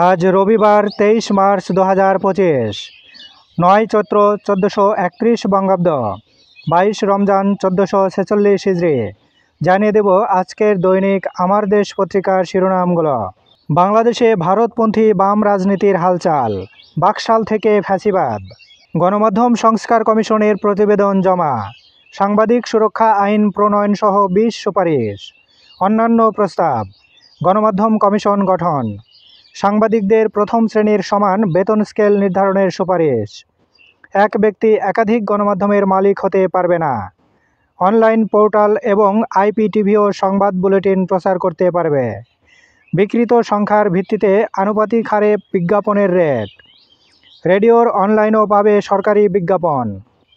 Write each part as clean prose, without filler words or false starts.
আজ রবিবার 23 মার্চ 2025, 9 চৈত্র 1431 বঙ্গাব্দ, 22 রমজান 1446 হিজরি। জানিয়ে দেব আজকের দৈনিক আমার দেশ পত্রিকার শিরোনামগুলো। বাংলাদেশে ভারতপন্থী বাম রাজনীতির হালচাল, বাকশাল থেকে ফ্যাসিবাদ, গণমাধ্যম সংস্কার কমিশনের প্রতিবেদন জমা, সাংবাদিক সুরক্ষা আইন প্রণয়ন সহ 20 সুপারিশ, অন্যান্য প্রস্তাব, গণমাধ্যম কমিশন গঠন, সাংবাদিকদের প্রথম শ্রেণীর সমান বেতন স্কেল নির্ধারণের সুপারিশ, এক ব্যক্তি একাধিক গণমাধ্যমের মালিক হতে পারবে না, অনলাইন পোর্টাল এবং আইপিটিভিও সংবাদ বুলেটিন প্রচার করতে পারবে, বিকৃত সংখ্যার ভিত্তিতে আনুপাতিক হারে বিজ্ঞাপনের রেট, রেডিওর অনলাইনও পাবে সরকারি বিজ্ঞাপন,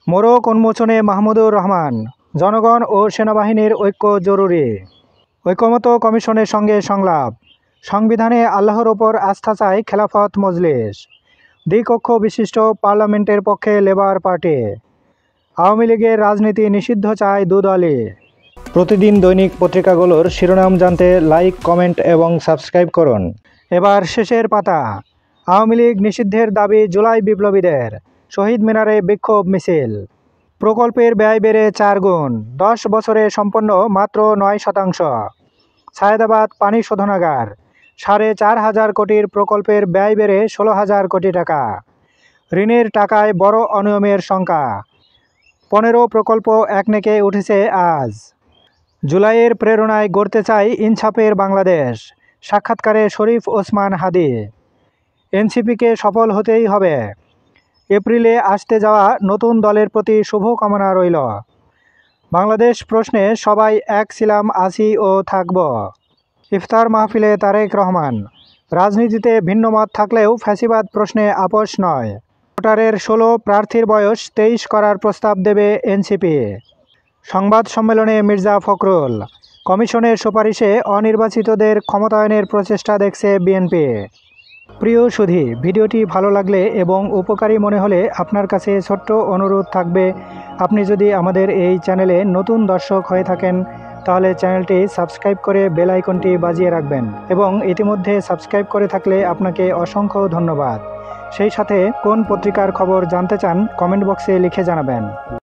মোড়ক উন্মোচনে মাহমুদুর রহমান, জনগণ ও সেনাবাহিনীর ঐক্য জরুরি, ঐকমত্য কমিশনের সঙ্গে সংলাপ, সংবিধানে আল্লাহর ওপর আস্থা চায় খেলাফত মজলিস, দ্বিকক্ষ বিশিষ্ট পার্লামেন্টের পক্ষে লেবার পার্টি, আওয়ামী লীগের রাজনীতি নিষিদ্ধ চায় দুদলই। প্রতিদিন দৈনিক পত্রিকাগুলোর শিরোনাম জানতে লাইক, কমেন্ট এবং সাবস্ক্রাইব করুন। এবার শেষের পাতা। আওয়ামী লীগ নিষিদ্ধের দাবি জুলাই বিপ্লবীদের, শহীদ মিনারে বিক্ষোভ মিছিল। প্রকল্পের ব্যয় বেড়ে 4 গুণ, 10 বছরে সম্পন্ন মাত্র 9%। সায়েদাবাদ পানি শোধনাগার, 4,500 কোটির প্রকল্পের ব্যয় বেড়ে 16,000 কোটি টাকা। ঋণের টাকায় বড় অনিয়মের শঙ্কা, 15 প্রকল্প একনেকে উঠেছে আজ। জুলাইয়ের প্রেরণায় গড়তে চাই ইনসাফের বাংলাদেশ, সাক্ষাৎকারে শরীফ ওসমান হাদি। এনসিপিকে সফল হতেই হবে, এপ্রিলে আসতে যাওয়া নতুন দলের প্রতি শুভকামনা রইল। বাংলাদেশ প্রশ্নে সবাই এক ছিলাম, আছি ও থাকব। ইফতার মাহফিলে তারেক রহমান, রাজনীতিতে ভিন্নমত থাকলেও ফ্যাসিবাদ প্রশ্নে আপোষ নয়। ভোটারের 16, প্রার্থীর বয়স 23 করার প্রস্তাব দেবে এনসিপি। সংবাদ সম্মেলনে মির্জা ফখরুল, কমিশনের সুপারিশে অনির্বাচিতদের ক্ষমতায়নের প্রচেষ্টা দেখছে বিএনপি। প্রিয় সুধী, ভিডিওটি ভালো লাগলে এবং উপকারী মনে হলে আপনার কাছে ছোট্ট অনুরোধ থাকবে, আপনি যদি আমাদের এই চ্যানেলে নতুন দর্শক হয়ে থাকেন তাহলে চ্যানেলটি সাবস্ক্রাইব করে বেল আইকনটি বাজিয়ে রাখবেন এবং ইতিমধ্যে সাবস্ক্রাইব করে থাকলে আপনাকে অসংখ্য ধন্যবাদ। সেই সাথে কোন পত্রিকার খবর জানতে চান কমেন্ট বক্সে লিখে জানাবেন।